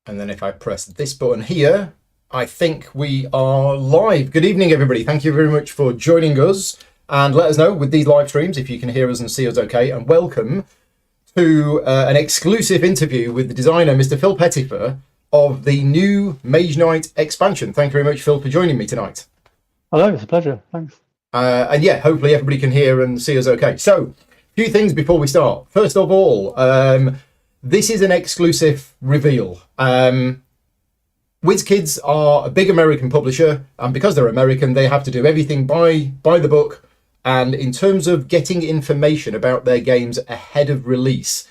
And then if I press this button here, I think we are live. Good evening, everybody. Thank you very much for joining us. And let us know with these live streams if you can hear us and see us okay. And welcome to an exclusive interview with the designer, Mr. Phil Pettifer, of the new Mageknight expansion. Thank you very much, Phil, for joining me tonight. Hello, it's a pleasure. Thanks. And yeah, hopefully everybody can hear and see us okay. So, a few things before we start. First of all, this is an exclusive reveal. WizKids are a big American publisher, and because they're American, they have to do everything by the book. And in terms of getting information about their games ahead of release,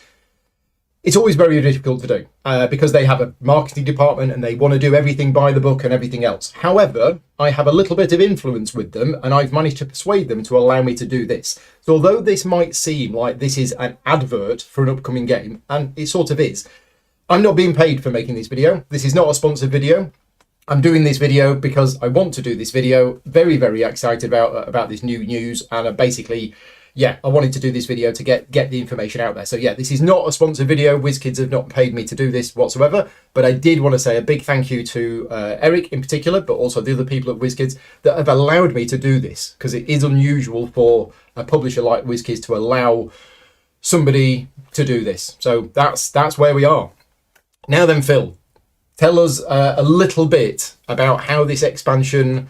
it's always very difficult to do because they have a marketing department and they want to do everything by the book and everything else. However, I have a little bit of influence with them, and I've managed to persuade them to allow me to do this. So although this might seem like this is an advert for an upcoming game, and it sort of is, I'm not being paid for making this video. This is not a sponsored video. I'm doing this video because I want to do this video. Very, very excited about this new news, and I wanted to do this video to get the information out there. So yeah, this is not a sponsored video. WizKids have not paid me to do this whatsoever, but I did want to say a big thank you to Eric in particular, but also the other people at WizKids that have allowed me to do this, because it is unusual for a publisher like WizKids to allow somebody to do this. So that's where we are. Now then, Phil, tell us a little bit about how this expansion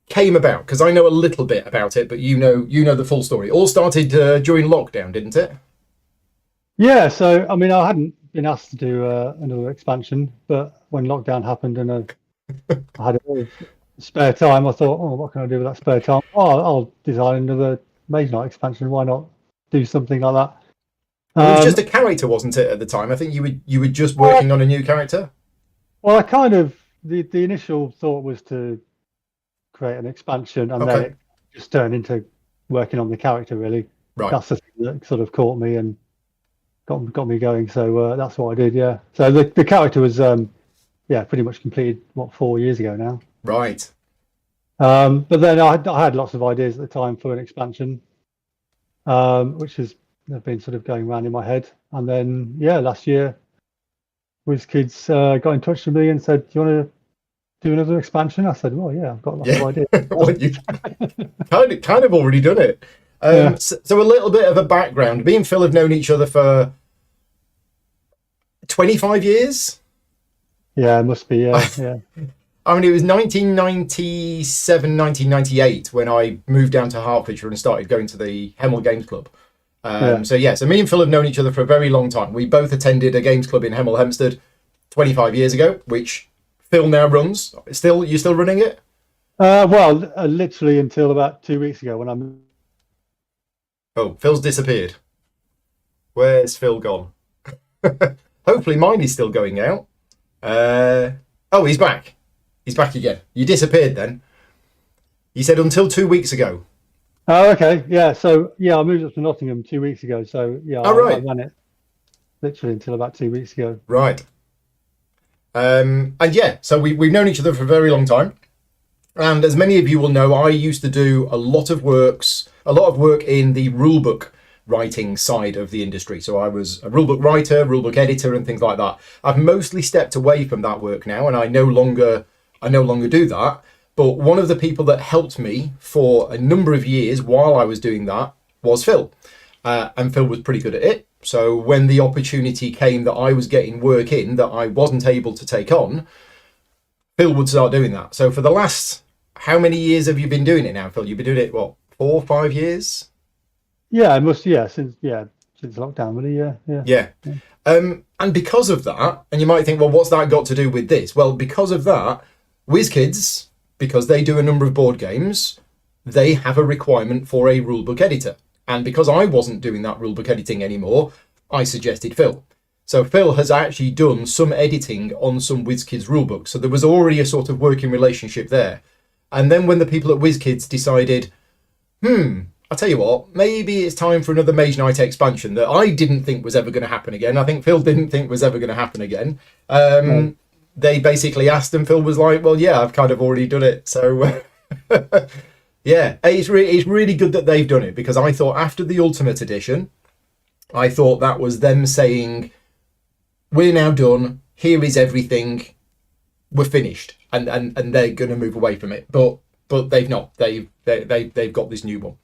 came about, because I know a little bit about it, but you know the full story. It all started during lockdown, didn't it? Yeah, so I mean, I hadn't been asked to do another expansion, but when lockdown happened and I had a bit of spare time, I thought, oh, what can I do with that spare time? Oh, I'll design another Mage Knight expansion. Why not do something like that? It was just a character, wasn't it, at the time? I think you were just working on a new character. Well, I kind of the initial thought was to create an expansion, and then it just turned into working on the character. Really, right? That's the thing that sort of caught me and got me going. So that's what I did. Yeah. So the character was pretty much completed 4 years ago now. Right. But then I had lots of ideas at the time for an expansion, which has been sort of going around in my head. And then last year, WizKids got in touch with me and said, "Do you want to do another expansion?" I said, "Well, yeah, I've got lots of ideas." Well, you've kind of already done it. So a little bit of a background. Me and Phil have known each other for 25 years. Yeah, it must be. Yeah. I mean, it was 1997, 1998 when I moved down to Hertfordshire and started going to the Hemel Games Club. So me and Phil have known each other for a very long time. We both attended a games club in Hemel Hempstead 25 years ago, which Phil now runs. You still running it? Literally until about 2 weeks ago when I moved. Oh, Phil's disappeared. Where's Phil gone? Hopefully mine is still going out. Oh, he's back. He's back again. You disappeared then. You said until 2 weeks ago. Oh, okay. Yeah. So I moved up to Nottingham 2 weeks ago. So I ran it literally until about 2 weeks ago. Right. So we've known each other for a very long time. And as many of you will know, I used to do a lot of work in the rulebook writing side of the industry. So I was a rulebook writer, rulebook editor, and things like that. I've mostly stepped away from that work now, and I no longer do that. But one of the people that helped me for a number of years while I was doing that was Phil. And Phil was pretty good at it. So when the opportunity came that I was getting work in that I wasn't able to take on, Phil would start doing that. So for the last, how many years have you been doing it now, Phil? You've been doing it, 4 or 5 years? Yeah, it must. Yeah, since lockdown, really. Yeah. And because of that, and you might think, well, what's that got to do with this? Well, because of that, WizKids, because they do a number of board games, they have a requirement for a rulebook editor. And because I wasn't doing that rulebook editing anymore, I suggested Phil. So Phil has actually done some editing on some WizKids rulebooks. So there was already a sort of working relationship there. And then when the people at WizKids decided, I'll tell you what, maybe it's time for another Mage Knight expansion that I didn't think was ever going to happen again. I think Phil didn't think was ever going to happen again. They basically asked and Phil was like, well, yeah, I've kind of already done it. So yeah, it's really good that they've done it, because I thought after the Ultimate Edition, I thought that was them saying, we're now done. here is everything, we're finished, and they're going to move away from it. But they've not. They've got this new one.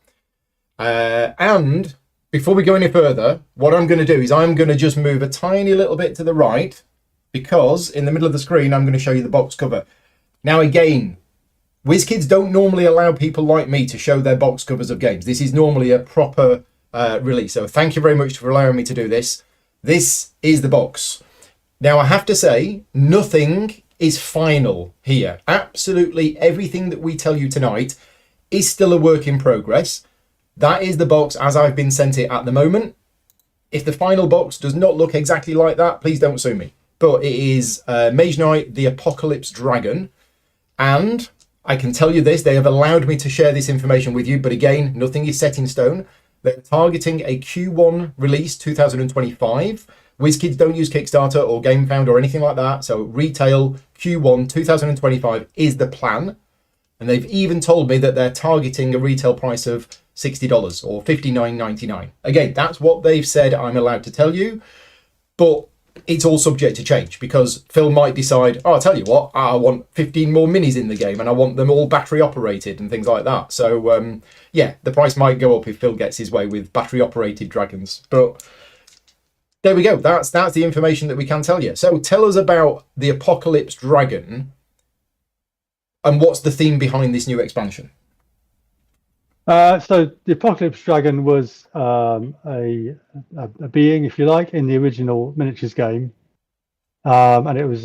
And before we go any further, what I'm going to do is I'm going to just move a tiny little bit to the right, because in the middle of the screen I'm going to show you the box cover. Now again, WizKids don't normally allow people like me to show their box covers of games. This is normally a proper release. So thank you very much for allowing me to do this. This is the box. Now I have to say, nothing is final here. Absolutely everything that we tell you tonight is still a work in progress. That is the box as I've been sent it at the moment. If the final box does not look exactly like that, please don't sue me. But it is Mage Knight, the Apocalypse Dragon. And I can tell you this, they have allowed me to share this information with you, but again, nothing is set in stone. They're targeting a Q1 release 2025. WizKids don't use Kickstarter or GameFound or anything like that. So retail Q1 2025 is the plan. And they've even told me that they're targeting a retail price of $60 or $59.99. Again, that's what they've said I'm allowed to tell you. But it's all subject to change, because Phil might decide, oh, I'll tell you what, I want 15 more minis in the game and I want them all battery operated and things like that. So yeah, the price might go up if Phil gets his way with battery operated dragons. But there we go. That's the information that we can tell you. So tell us about the Apocalypse Dragon and what's the theme behind this new expansion. So the Apocalypse Dragon was a being, if you like, in the original miniatures game, and it was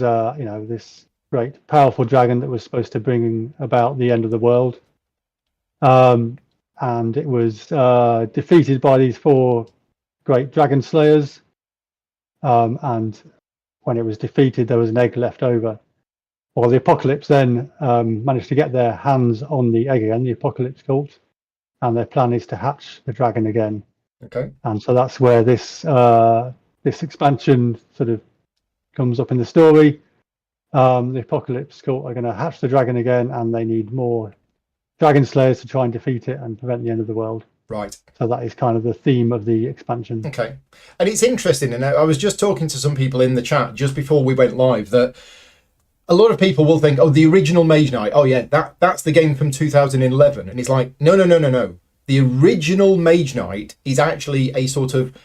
this great powerful dragon that was supposed to bring about the end of the world, and it was defeated by these 4 great dragon slayers, and when it was defeated there was an egg left over. Well, the Apocalypse then managed to get their hands on the egg again, the Apocalypse cult, and their plan is to hatch the dragon again. Okay. And so that's where this expansion sort of comes up in the story. The Apocalypse cult are going to hatch the dragon again, and they need more dragon slayers to try and defeat it and prevent the end of the world. Right. So that is kind of the theme of the expansion. Okay. And it's interesting, and I was just talking to some people in the chat just before we went live, that a lot of people will think, oh, the original Mage Knight, oh yeah, that's the game from 2011. And it's like, no. The original Mage Knight is actually a sort of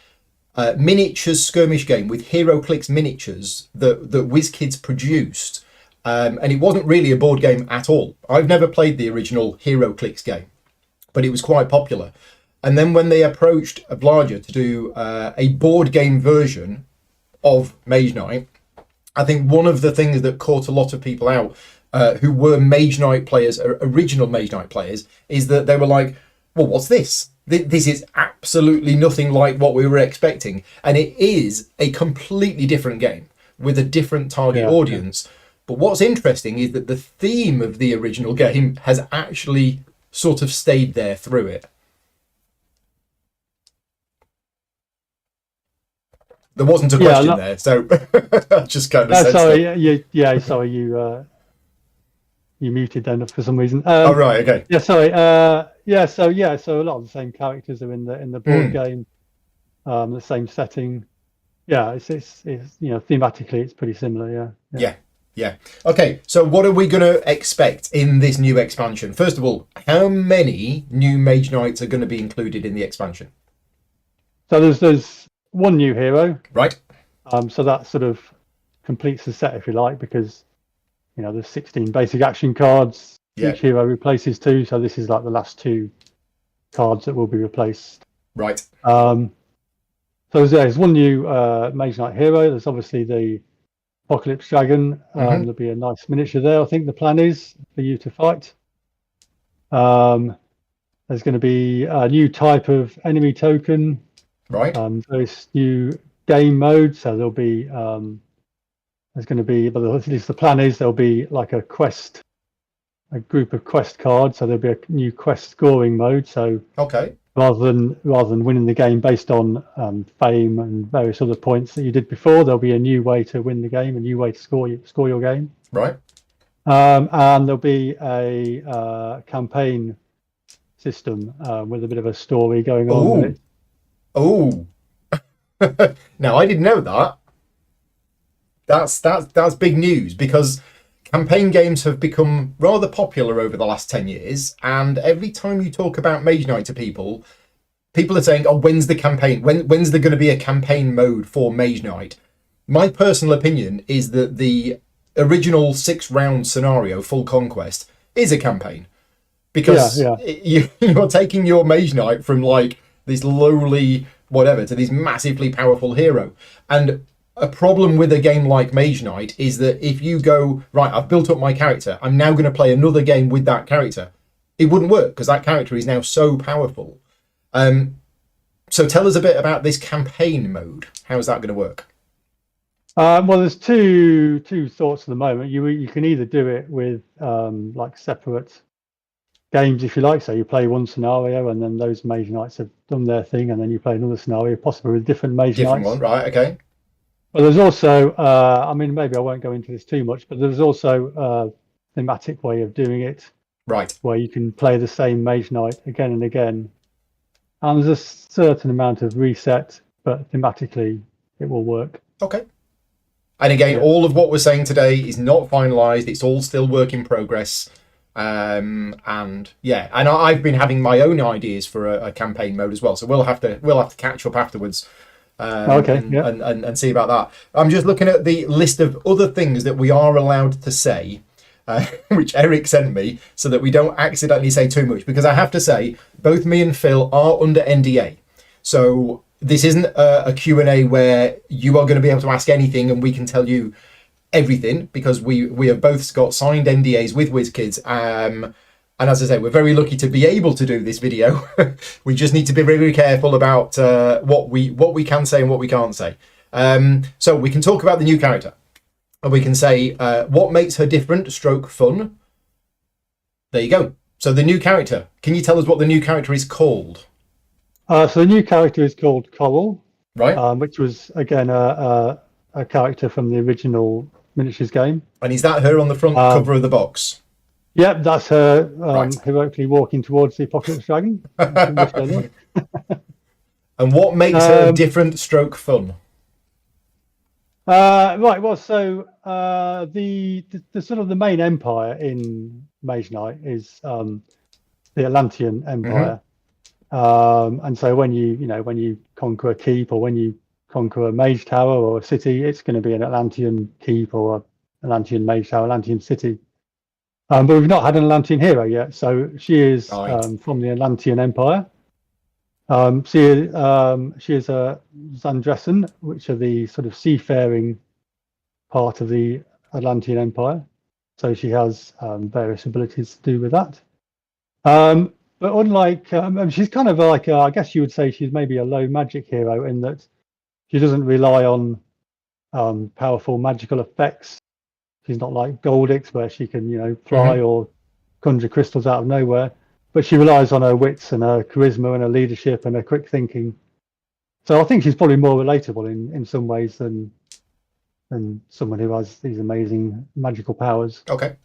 miniatures skirmish game with HeroClix miniatures that WizKids produced. And it wasn't really a board game at all. I've never played the original HeroClix game, but it was quite popular. And then when they approached Oblaja to do a board game version of Mage Knight, I think one of the things that caught a lot of people out who were Mage Knight players, original Mage Knight players, is that they were like, well, what's this? This is absolutely nothing like what we were expecting. And it is a completely different game with a different target audience. Yeah. But what's interesting is that the theme of the original game has actually sort of stayed there through it. There wasn't a question there, so I just kind of said sorry, you muted then for some reason. Oh right, okay. Yeah, sorry. So a lot of the same characters are in the board game, the same setting. Yeah, it's thematically it's pretty similar. Yeah. Okay, so what are we going to expect in this new expansion? First of all, how many new Mage Knights are going to be included in the expansion? So there's one new hero, right? So that sort of completes the set, if you like, because there's 16 basic action cards. Yeah. Each hero replaces 2, so this is like the last 2 cards that will be replaced. Right. So there's one new Mage Knight hero. There's obviously the Apocalypse Dragon. There'll be a nice miniature there. I think the plan is for you to fight. There's going to be a new type of enemy token. Right. There's new game mode, so there'll be there's going to be, but at least the plan is there'll be like a group of quest cards. So there'll be a new quest scoring mode. So okay, rather than winning the game based on fame and various other points that you did before, there'll be a new way to win the game, a new way to score your game. Right. And there'll be a campaign system with a bit of a story going on with it. Oh, now I didn't know that. That's big news, because campaign games have become rather popular over the last 10 years, and every time you talk about Mage Knight to people, people are saying, oh, when's the campaign? When's there going to be a campaign mode for Mage Knight? My personal opinion is that the original 6-round scenario, Full Conquest, is a campaign. Because you're taking your Mage Knight from like this lowly whatever to this massively powerful hero. And a problem with a game like Mage Knight is that if you go, right, I've built up my character, I'm now going to play another game with that character, it wouldn't work because that character is now so powerful. So tell us a bit about this campaign mode. How is that going to work? Well, there's two thoughts at the moment. You can either do it with like separate games, if you like. So you play one scenario, and then those Mage Knights have done their thing, and then you play another scenario, possibly with different Mage Knights. Different one, right? Okay. But there's also, I mean, maybe I won't go into this too much, but there's also a thematic way of doing it, right? Where you can play the same Mage Knight again and again, and there's a certain amount of reset, but thematically it will work. Okay. And again, all of what we're saying today is not finalized. It's all still work in progress. And I've been having my own ideas for a campaign mode as well. So we'll have to catch up afterwards. And see about that. I'm just looking at the list of other things that we are allowed to say, which Eric sent me, so that we don't accidentally say too much. Because I have to say, both me and Phil are under NDA. So this isn't a Q&A where you are going to be able to ask anything and we can tell you everything, because we have both got signed NDAs with WizKids. And as I say, we're very lucky to be able to do this video. We just need to be very, very careful about what we can say and what we can't say. So we can talk about the new character. And we can say what makes her different, stroke fun. There you go. So the new character. Can you tell us what the new character is called? So the new character is called Coral, right? Which was, again, a character from the original miniatures game. And is that her on the front cover of the box? Yep, that's her heroically walking towards the Apocalypse Dragon. And what makes her different, stroke fun? Right, well, so the sort of the main empire in Mage Knight is the Atlantean Empire. And so when you conquer a keep, or when you conquer a mage tower or a city, it's going to be an Atlantean keep or an Atlantean mage tower, Atlantean city. But we've not had an Atlantean hero yet, so she is from the Atlantean Empire. She is a Zandressen, which are the sort of seafaring part of the Atlantean Empire. So she has various abilities to do with that. But unlike, she's kind of like, I guess you would say she's maybe a low magic hero, in that she doesn't rely on powerful magical effects. She's not like Goldix, where she can, fly or conjure crystals out of nowhere. But she relies on her wits and her charisma and her leadership and her quick thinking. So I think she's probably more relatable in some ways than someone who has these amazing magical powers. Okay.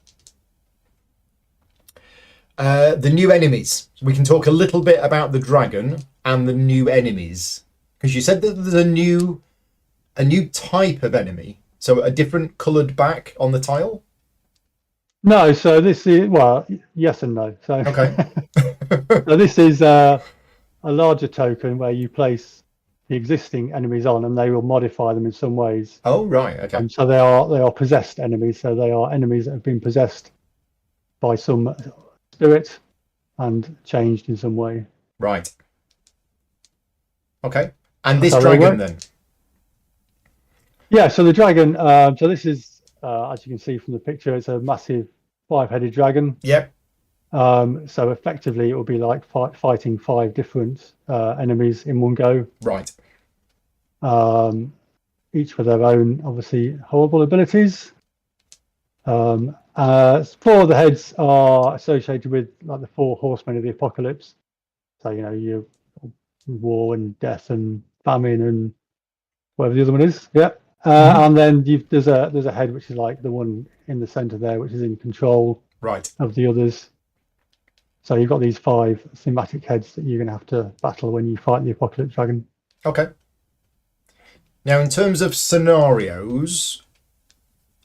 The new enemies. We can talk a little bit about the dragon and the new enemies, because you said that there's a new type of enemy, so a different coloured back on the tile. No, so this is, well, yes and no. So okay. So this is a larger token where you place the existing enemies on, and they will modify them in some ways. Oh right, okay. And so they are possessed enemies. So they are enemies that have been possessed by some spirit and changed in some way. Right. Okay. And this dragon then? Yeah, so the dragon, so this is, as you can see from the picture, it's a massive 5-headed dragon. Yep. So effectively it will be like fighting 5 different enemies in one go. Right. Each with their own, obviously, horrible abilities. 4 of the heads are associated with like the 4 horsemen of the apocalypse. So, you war and death and famine and whatever the other one is. Yeah. And then there's a head which is like the one in the center there, which is in control of the others. So you've got these 5 thematic heads that you're going to have to battle when you fight the Apocalypse Dragon. Okay. Now, in terms of scenarios,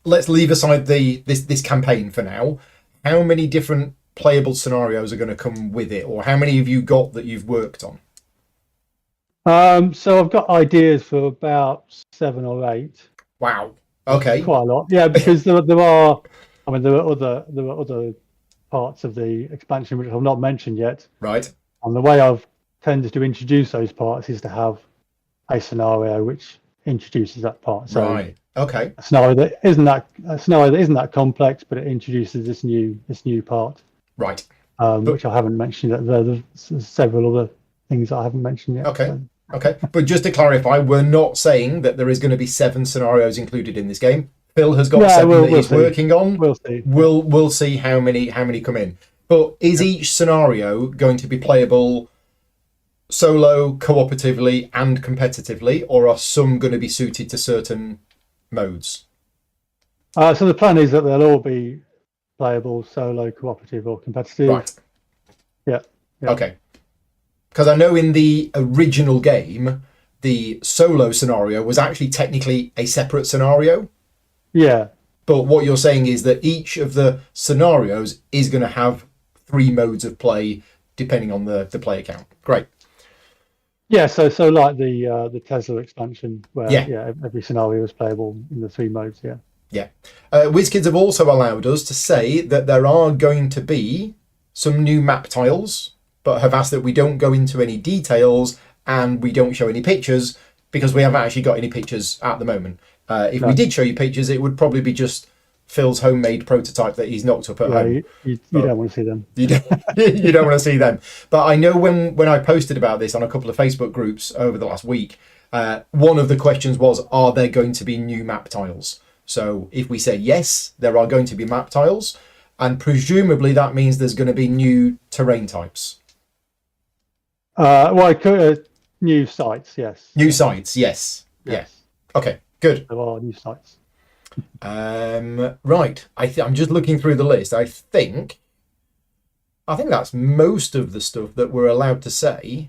let's leave aside this campaign for now. How many different playable scenarios are going to come with it, or how many have you got that you've worked on? So I've got ideas for about 7 or 8. Wow. Okay. Quite a lot. Yeah, because there are other parts of the expansion which I've not mentioned yet. Right. And the way I've tended to introduce those parts is to have a scenario which introduces that part. So Right. Okay. a scenario that isn't that complex, but it introduces this new part. Right. Which I haven't mentioned yet. There's several other things I haven't mentioned yet. Okay. So. Okay. But just to clarify, we're not saying that there is going to be 7 scenarios included in this game. Phil has got 7 that he's working on. We'll see. We'll see how many come in. But is each scenario going to be playable solo, cooperatively, and competitively, or are some going to be suited to certain modes? So the plan is that they'll all be playable solo, cooperative, or competitive. Right. Yeah. Okay. Because I know in the original game, the solo scenario was actually technically a separate scenario. Yeah. But what you're saying is that each of the scenarios is going to have 3 modes of play depending on the player count. Great. Yeah, so like the Tesla expansion where every scenario is playable in the 3 modes, yeah. Yeah. WizKids have also allowed us to say that there are going to be some new map tiles, but have asked that we don't go into any details and we don't show any pictures because we haven't actually got any pictures at the moment. If we did show you pictures, it would probably be just Phil's homemade prototype that he's knocked up at home. You don't want to see them. You don't want to see them. But I know when I posted about this on a couple of Facebook groups over the last week, one of the questions was, are there going to be new map tiles? So if we say yes, there are going to be map tiles, and presumably that means there's going to be new terrain types. New sites, yes. New sites, yes. Yeah. Okay, good. There are new sites. Right. I'm just looking through the list. I think that's most of the stuff that we're allowed to say.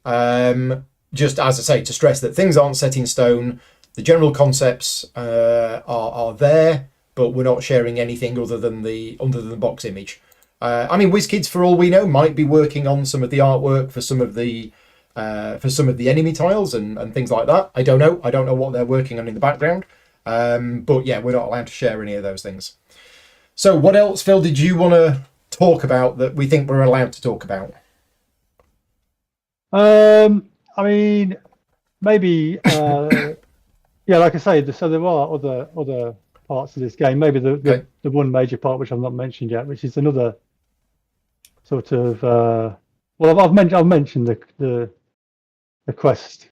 Just as I say, to stress that things aren't set in stone. The general concepts are there, but we're not sharing anything other than the box image. I mean, WizKids, for all we know, might be working on some of the artwork for some of the enemy tiles and things like that. I don't know. I don't know what they're working on in the background. But yeah, we're not allowed to share any of those things. So what else, Phil, did you want to talk about that we think we're allowed to talk about? I mean, maybe, yeah, like I say, so there are other parts of this game. Maybe the one major part which I've not mentioned yet, which is another sort of. Well, I've mentioned the quest.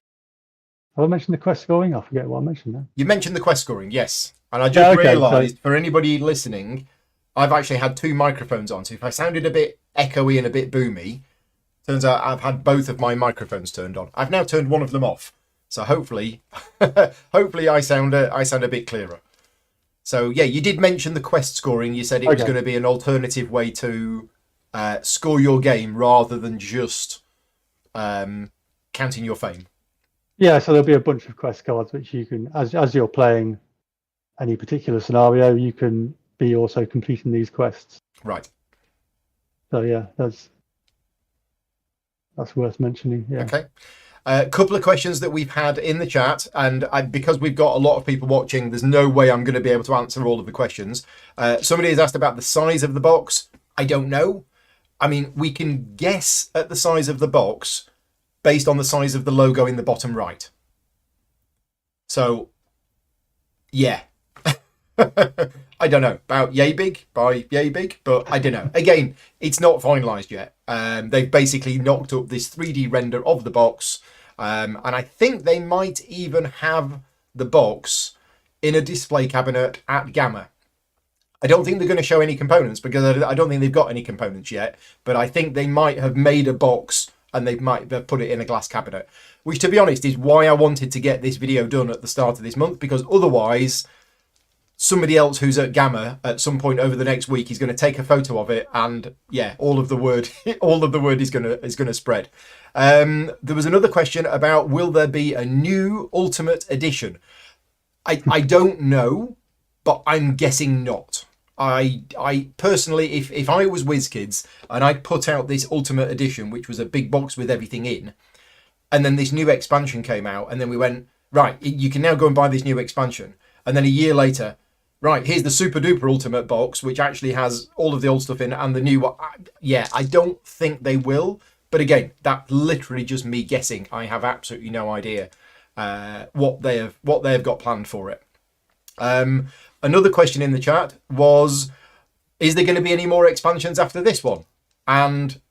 Have I mentioned the quest scoring? I forget what I mentioned now. You mentioned the quest scoring, yes. And I just realised, for anybody listening, I've actually had 2 microphones on. So if I sounded a bit echoey and a bit boomy, turns out I've had both of my microphones turned on. I've now turned one of them off. So hopefully I sound a bit clearer. So yeah, you did mention the quest scoring. You said it was going to be an alternative way to score your game rather than just counting your fame. Yeah, so there'll be a bunch of quest cards which you can, as you're playing any particular scenario, you can be also completing these quests. Right. So yeah, that's worth mentioning. Yeah. Okay. A couple of questions that we've had in the chat, and because we've got a lot of people watching, there's no way I'm going to be able to answer all of the questions. Somebody has asked about the size of the box. I don't know. I mean, we can guess at the size of the box based on the size of the logo in the bottom right. So, yeah. I don't know, about yay big, by yay big, but I don't know. Again, it's not finalised yet. They've basically knocked up this 3D render of the box, and I think they might even have the box in a display cabinet at Gamma. I don't think they're going to show any components because I don't think they've got any components yet, but I think they might have made a box and they might have put it in a glass cabinet, which, to be honest, is why I wanted to get this video done at the start of this month, because otherwise somebody else who's at Gamma at some point over the next week is going to take a photo of it, and yeah, all of the word is going to spread. There was another question about, will there be a new Ultimate Edition? I don't know. but I'm guessing not. I personally, if I was WizKids and I put out this Ultimate Edition, which was a big box with everything in, and then this new expansion came out, and then we went, right, you can now go and buy this new expansion. And then a year later, right, here's the super duper ultimate box, which actually has all of the old stuff in and the new one. Yeah, I don't think they will. But again, that's literally just me guessing. I have absolutely no idea what they've got planned for it. Another question in the chat was, is there going to be any more expansions after this one? And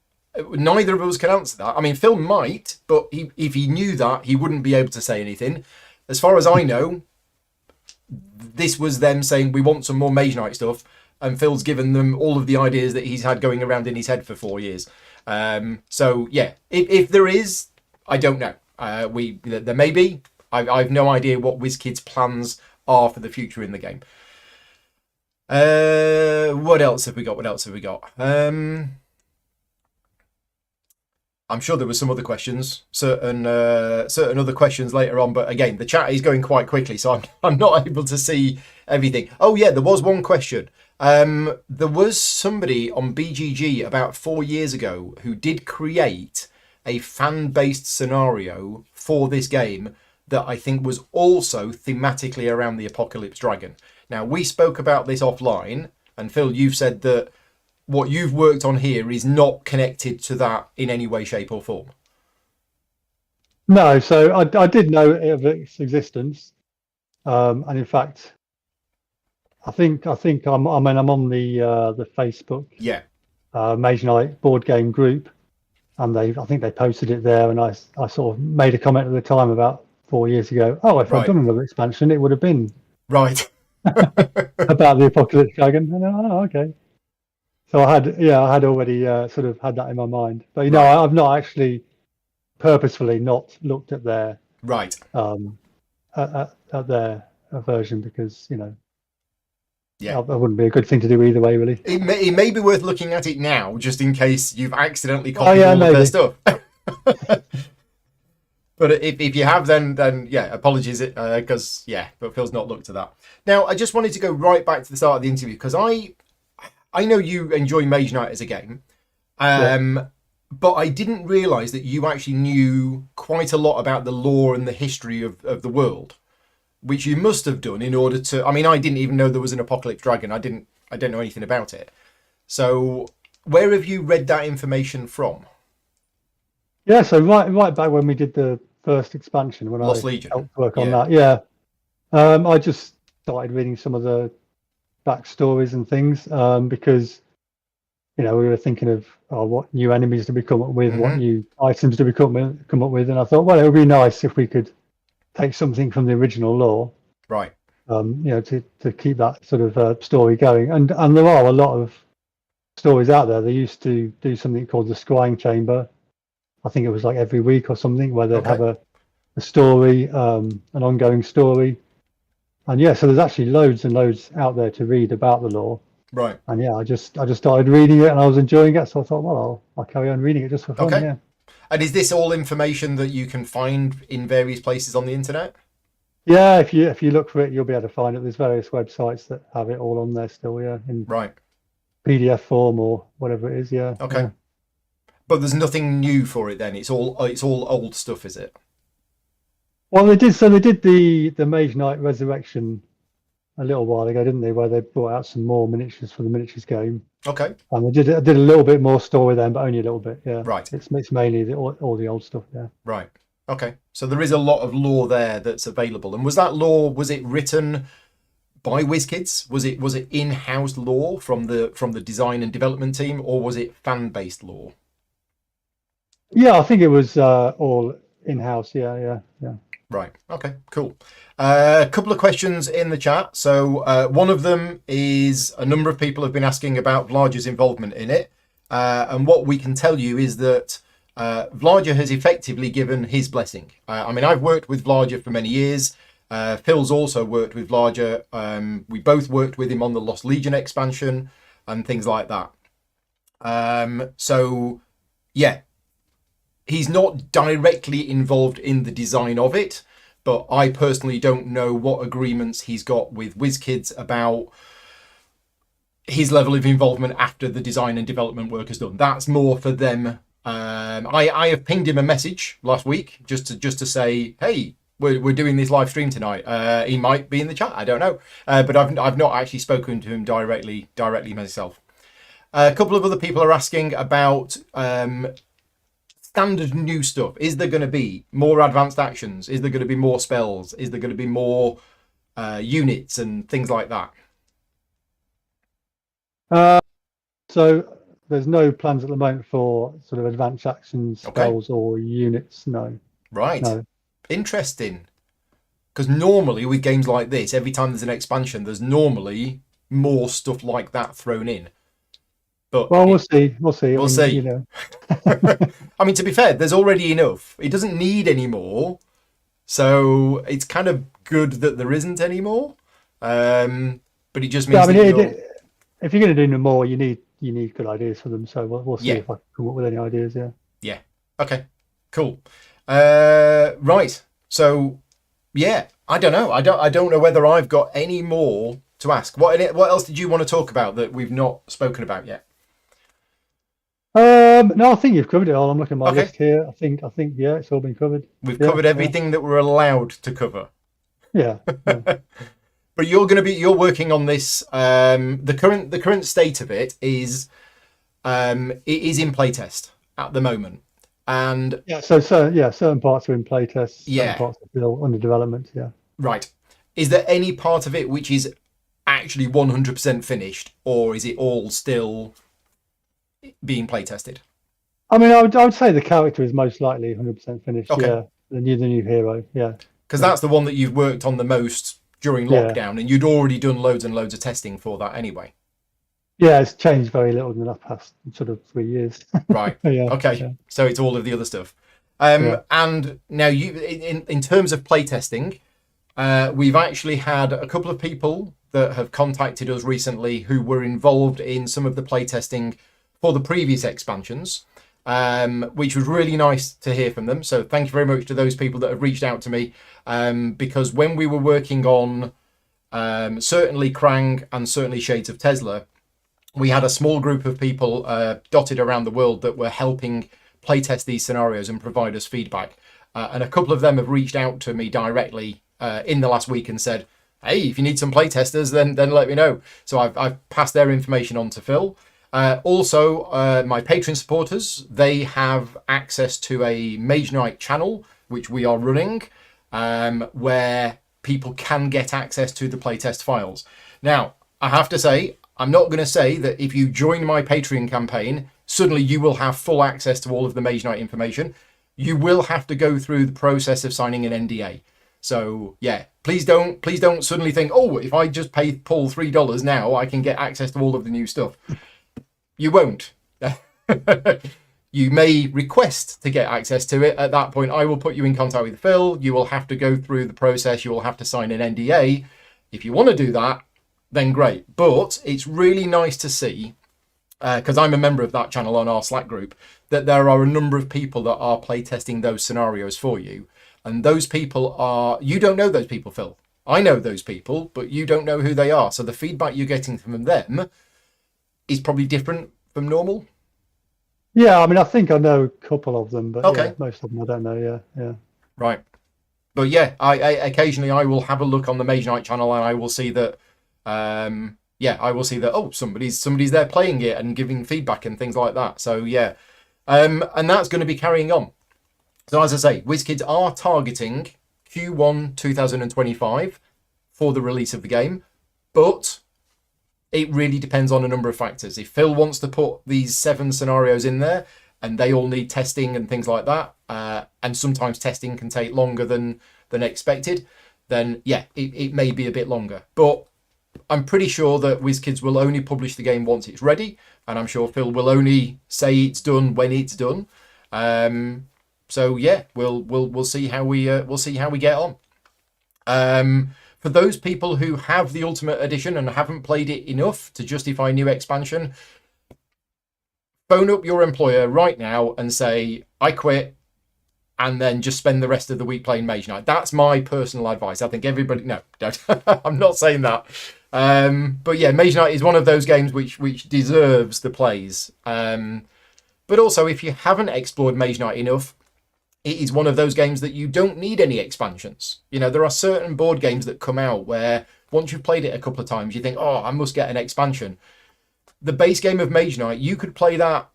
neither of us can answer that. I mean, Phil might, but if he knew that, he wouldn't be able to say anything. As far as I know, this was them saying, we want some more Mage Knight stuff, and Phil's given them all of the ideas that he's had going around in his head for 4 years. So, yeah, if there is, I don't know. There may be. I've no idea what WizKids' plans are for the future in the game. What else have we got? I'm sure there were some other questions, certain other questions later on, but again, the chat is going quite quickly, so I'm not able to see everything. Oh yeah, there was one question. There was somebody on BGG about 4 years ago who did create a fan-based scenario for this game that I think was also thematically around the Apocalypse Dragon. Now, we spoke about this offline, and Phil, you've said that what you've worked on here is not connected to that in any way, shape or form. No, so I did know of its existence, and in fact, I think I'm on the Facebook Mage Knight board game group, and I think they posted it there, and I sort of made a comment at the time about 4 years ago. Oh, if I'd done another expansion, it would have been right about the Apocalypse Dragon. And okay. So I had already sort of had that in my mind, but I've not actually purposefully not looked at their at their version, because that wouldn't be a good thing to do either way, really. It may be worth looking at it now, just in case you've accidentally copied all of their stuff. But if you have, then yeah, apologies, because but Phil's not looked at that. Now, I just wanted to go right back to the start of the interview, because I know you enjoy Mage Knight as a game, but I didn't realise that you actually knew quite a lot about the lore and the history of the world, which you must have done in order to... I mean, I didn't even know there was an Apocalypse Dragon. I don't know anything about it. So where have you read that information from? Yeah, so right back when we did the first expansion, when Lost I Legion. helped work on that, I just started reading some of the backstories and things, because we were thinking of what new enemies to come up with, what new items to come up with, and I thought, well, it would be nice if we could take something from the original lore, right? To keep that sort of story going, and there are a lot of stories out there. They used to do something called the Scrying Chamber. I think it was like every week or something, where they'd have a story, an ongoing story. And so there's actually loads and loads out there to read about the lore. Right. And I just started reading it, and I was enjoying it, so I thought, well, I'll carry on reading it just for fun. Okay. Yeah. And is this all information that you can find in various places on the internet? Yeah, if you look for it, you'll be able to find it. There's various websites that have it all on there still, in PDF form or whatever it is. Yeah. Okay. Yeah. But there's nothing new for it then. It's all old stuff, is it? Well, they did the Mage Knight Resurrection a little while ago, didn't they? Where they brought out some more miniatures for the miniatures game. Okay. And they did a little bit more story then, but only a little bit. Yeah. Right. It's mainly all the old stuff. Yeah. Right. Okay. So there is a lot of lore there that's available. And was that lore? Was it written by WizKids? Was it in-house lore from the design and development team, or was it fan-based lore? Yeah, I think it was all in-house. Yeah. Right. Okay. Cool. A couple of questions in the chat. So one of them is, a number of people have been asking about Vlager's involvement in it, and what we can tell you is that Vlager has effectively given his blessing. I mean, I've worked with Vlager for many years. Phil's also worked with Vlager. We both worked with him on the Lost Legion expansion and things like that. So, yeah. He's not directly involved in the design of it, but I personally don't know what agreements he's got with WizKids about his level of involvement after the design and development work is done. That's more for them. I have pinged him a message last week just to say, hey, we're doing this live stream tonight. He might be in the chat. I don't know, but I've not actually spoken to him directly myself. A couple of other people are asking about standard new stuff. Is there going to be more advanced actions? Is there going to be more spells? Is there going to be more units and things like that? So there's no plans at the moment for sort of advanced actions, spells, or units. No. Right. No. Interesting. Because normally with games like this, every time there's an expansion, there's normally more stuff like that thrown in. But well, we'll see. We'll see. We'll see. You know. I mean, to be fair, there's already enough. It doesn't need any more. So it's kind of good that there isn't any more. But it just means if you're going to do no more, you need good ideas for them. So we'll see if I can come up with any ideas. Yeah. Yeah. Okay. Cool. Right. So yeah, I don't know. I don't know whether I've got any more to ask. What else did you want to talk about that we've not spoken about yet? No, I think you've covered it all. I'm looking at my list here. I think yeah, it's all been covered. We've covered everything that we're allowed to cover. Yeah. But you're working on this. The current state of it is it is in playtest at the moment. And certain parts are in playtest, certain parts are still under development. Yeah. Right. Is there any part of it which is actually 100% finished, or is it all still being playtested? I mean, I would say the character is most likely 100% finished. Okay. Yeah, the new hero. Yeah. Because that's the one that you've worked on the most during lockdown, and you'd already done loads and loads of testing for that anyway. Yeah, it's changed very little in the past sort of 3 years. Right. Okay. So it's all of the other stuff. And now you, in terms of playtesting, we've actually had a couple of people that have contacted us recently who were involved in some of the playtesting for the previous expansions, which was really nice to hear from them. So thank you very much to those people that have reached out to me, because when we were working on certainly Krang and certainly Shades of Tesla, we had a small group of people dotted around the world that were helping playtest these scenarios and provide us feedback. And a couple of them have reached out to me directly in the last week and said, hey, if you need some playtesters, then let me know. So I've passed their information on to Phil. Also, my Patreon supporters, they have access to a Mageknight channel, which we are running, where people can get access to the playtest files. Now, I have to say, I'm not going to say that if you join my Patreon campaign, suddenly you will have full access to all of the Mageknight information. You will have to go through the process of signing an NDA. So yeah, please don't suddenly think, oh, if I just pay Paul $3 now, I can get access to all of the new stuff. You won't. You may request to get access to it. At that point, I will put you in contact with Phil. You will have to go through the process. You will have to sign an NDA. If you want to do that, then great. But it's really nice to see, because I'm a member of that channel on our Slack group, that there are a number of people that are playtesting those scenarios for you. And those people are, you don't know those people, Phil. I know those people, but you don't know who they are. So the feedback you're getting from them is probably different from normal. Yeah, I mean, I think I know a couple of them, but yeah, most of them I don't know. Yeah. Right. But yeah, I occasionally I will have a look on the Mageknight channel and I will see that, I will see that, oh, somebody's there playing it and giving feedback and things like that. So yeah, and that's going to be carrying on. So as I say, WizKids are targeting Q1 2025 for the release of the game, but it really depends on a number of factors. If Phil wants to put these 7 scenarios in there and they all need testing and things like that, and sometimes testing can take longer than expected, then yeah, it may be a bit longer. But I'm pretty sure that WizKids will only publish the game once it's ready, and I'm sure Phil will only say it's done when it's done. So yeah, we'll see how we get on. For those people who have the Ultimate Edition and haven't played it enough to justify new expansion, phone up your employer right now and say, I quit. and then just spend the rest of the week playing Mage Knight. That's my personal advice. I think everybody... No, don't. I'm not saying that. But yeah, Mage Knight is one of those games which deserves the plays. But also, if you haven't explored Mage Knight enough, it is one of those games that you don't need any expansions. You know, there are certain board games that come out where once you've played it a couple of times, you think, oh, I must get an expansion. The base game of Mage Knight, you could play that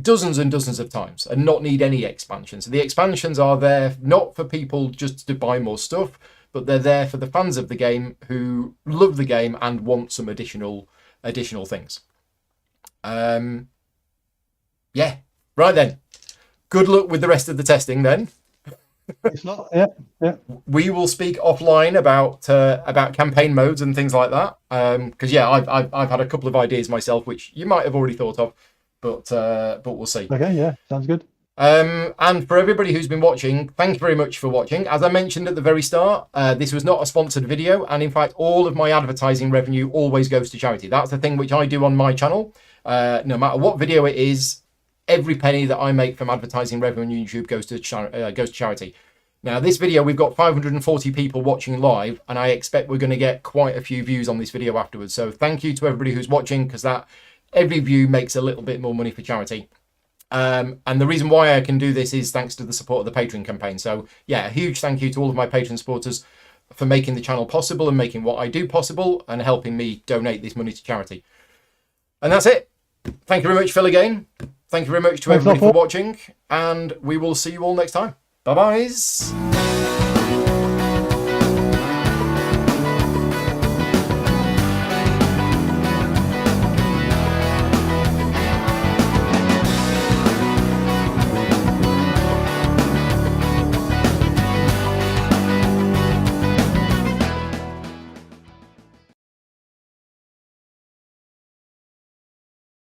dozens and dozens of times and not need any expansions. The expansions are there not for people just to buy more stuff, but they're there for the fans of the game who love the game and want some additional things. Yeah, right then. Good luck with the rest of the testing then. It's not, yeah. We will speak offline about campaign modes and things like that. Because yeah, I've had a couple of ideas myself, which you might have already thought of, but we'll see. Okay, yeah, sounds good. And for everybody who's been watching, thank you very much for watching. As I mentioned at the very start, this was not a sponsored video, and in fact, all of my advertising revenue always goes to charity. That's the thing which I do on my channel. No matter what video it is, every penny that I make from advertising revenue on YouTube goes to charity. Now, this video, we've got 540 people watching live, and I expect we're going to get quite a few views on this video afterwards. So thank you to everybody who's watching, because that every view makes a little bit more money for charity. And the reason why I can do this is thanks to the support of the Patreon campaign. So yeah, a huge thank you to all of my Patreon supporters for making the channel possible and making what I do possible and helping me donate this money to charity. And that's it. Thank you very much, Phil, again. Thank you very much to everybody for watching, and we will see you all next time. Bye-bye.